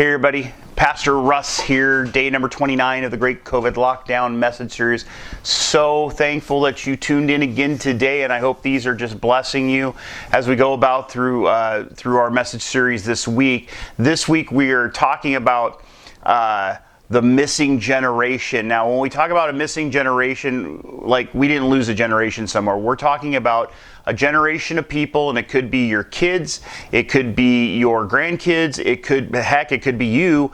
Hey everybody, Pastor Russ here, day number 29 of the Great COVID Lockdown Message Series. So thankful that you tuned in again today, and I hope these are just blessing you as we go about through our message series this week. This week we are talking about the missing generation. Now, when we talk about a missing generation, like we didn't lose a generation somewhere. We're talking about a generation of people, and it could be your kids, it could be your grandkids, it could be you.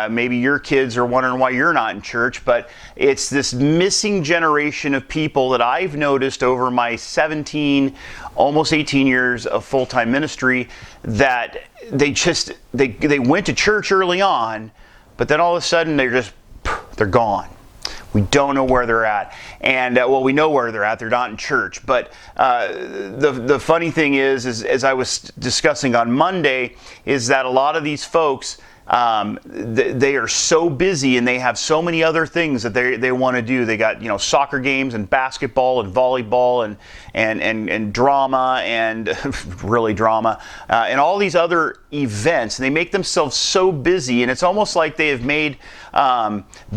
Maybe your kids are wondering why you're not in church, but it's this missing generation of people that I've noticed over my 17, almost 18 years of full-time ministry, that they went to church early on, but then all of a sudden they're gone. We don't know where they're at. And we know where they're at. They're not in church. But the funny thing is, as I was discussing on Monday, is that a lot of these folks, they are so busy and they have so many other things that they want to do. They got, soccer games and basketball and volleyball and drama and really drama and all these other events. And they make themselves so busy, and it's almost like they have made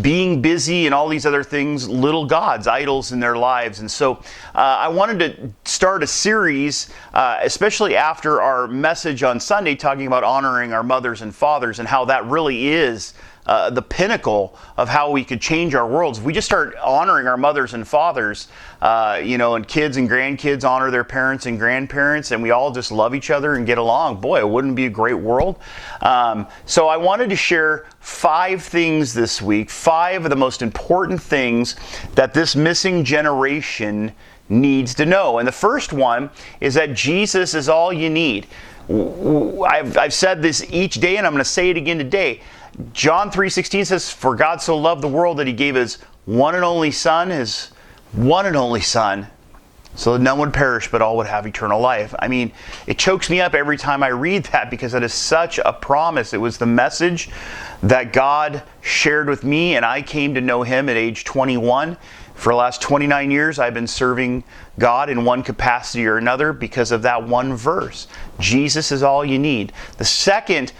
being busy and all these other things little gods, idols in their lives. And so I wanted to start a series, especially after our message on Sunday, talking about honoring our mothers and fathers and how that really is the pinnacle of how we could change our worlds. If we just start honoring our mothers and fathers, and kids and grandkids honor their parents and grandparents, and we all just love each other and get along, boy, it wouldn't be a great world. So I wanted to share 5 things this week, 5 of the most important things that this missing generation needs to know. And the first one is that Jesus is all you need. I've said this each day, and I'm going to say it again today. John 3:16 says, "For God so loved the world that he gave his one and only Son, so that none would perish, but all would have eternal life." I mean, it chokes me up every time I read that, because that is such a promise. It was the message that God shared with me, and I came to know him at age 21. For the last 29 years, I've been serving God in one capacity or another because of that one verse. Jesus is all you need. The second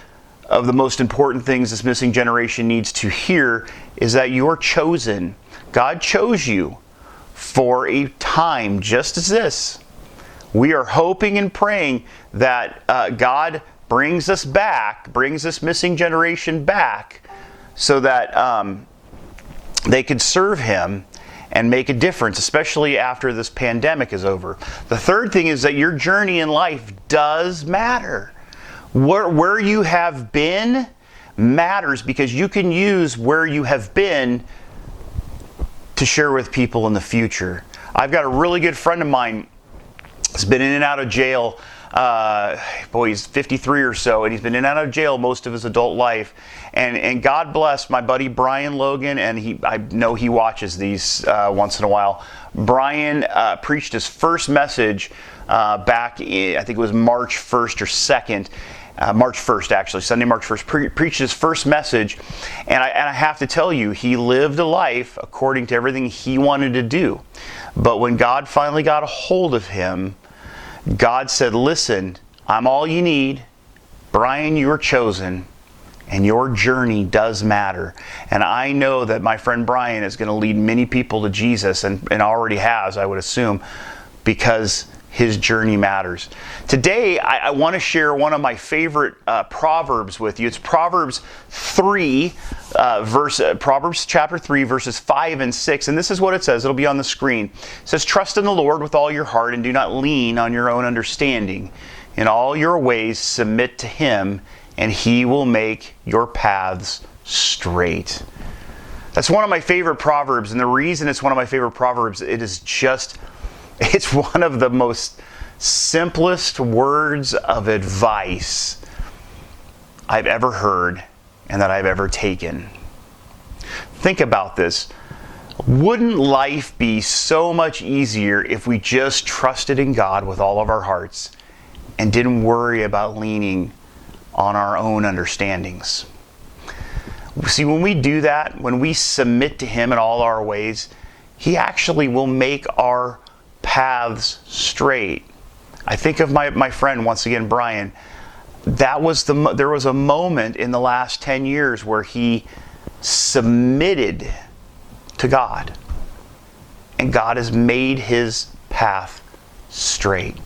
of the most important things this missing generation needs to hear is that you're chosen. God chose you for a time just as this. We are hoping and praying that God brings us back, brings this missing generation back, so that they can serve him and make a difference, especially after this pandemic is over. The third thing is that your journey in life does matter. Where you have been matters, because you can use where you have been to share with people in the future. I've got a really good friend of mine that's been in and out of jail. He's 53 or so, and he's been in and out of jail most of his adult life. And God bless my buddy Brian Logan, and I know he watches these once in a while. Brian preached his first message back in, I think it was March 1st or 2nd. March 1st, actually, Sunday, March 1st, preached his first message. And I have to tell you, he lived a life according to everything he wanted to do. But when God finally got a hold of him, God said, "Listen, I'm all you need. Brian, you're chosen, and your journey does matter." And I know that my friend Brian is going to lead many people to Jesus, and already has, I would assume, because his journey matters. Today, I want to share one of my favorite Proverbs with you. It's Proverbs 3, Proverbs chapter 3, verses 5 and 6. And this is what it says. It'll be on the screen. It says, "Trust in the Lord with all your heart, and do not lean on your own understanding. In all your ways submit to him, and he will make your paths straight." That's one of my favorite Proverbs. And the reason it's one of my favorite Proverbs, it's one of the most simplest words of advice I've ever heard and that I've ever taken. Think about this. Wouldn't life be so much easier if we just trusted in God with all of our hearts and didn't worry about leaning on our own understandings? See, when we do that, when we submit to him in all our ways, he actually will make our paths straight. I think of my friend, once again, Brian. there was a moment in the last 10 years where he submitted to God. And God has made his path straight.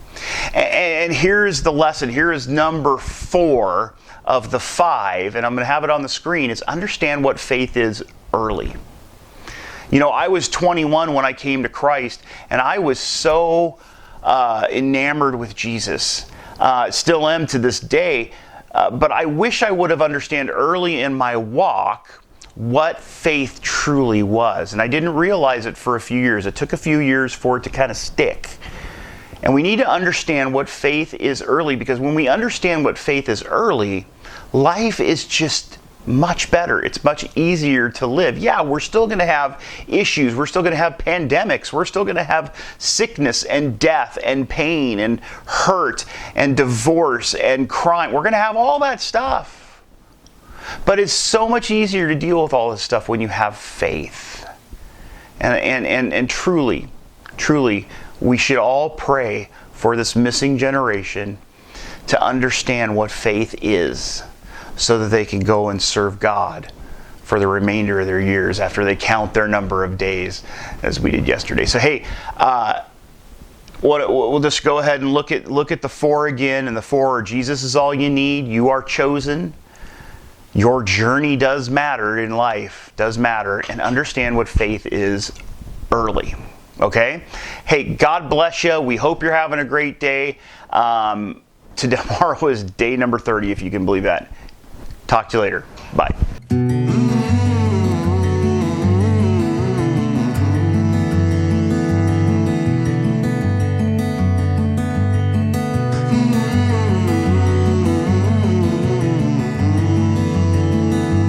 And here's the lesson. Here is number 4 of the 5, and I'm going to have it on the screen, is understand what faith is early. You know, I was 21 when I came to Christ, and I was so enamored with Jesus. Still am to this day, but I wish I would have understood early in my walk what faith truly was. And I didn't realize it for a few years. It took a few years for it to kind of stick. And we need to understand what faith is early, because when we understand what faith is early, life is just much better. It's much easier to live. Yeah, we're still going to have issues. We're still going to have pandemics. We're still going to have sickness and death and pain and hurt and divorce and crime. We're going to have all that stuff. But it's so much easier to deal with all this stuff when you have faith. And truly, we should all pray for this missing generation to understand what faith is, so that they can go and serve God for the remainder of their years after they count their number of days, as we did yesterday. So hey, we'll just go ahead and look at the 4 again. And the 4 are: Jesus is all you need. You are chosen. Your journey does matter in life, does matter. And understand what faith is early. Okay? Hey, God bless you. We hope you're having a great day. Tomorrow is day number 30, if you can believe that. Talk to you later. Bye.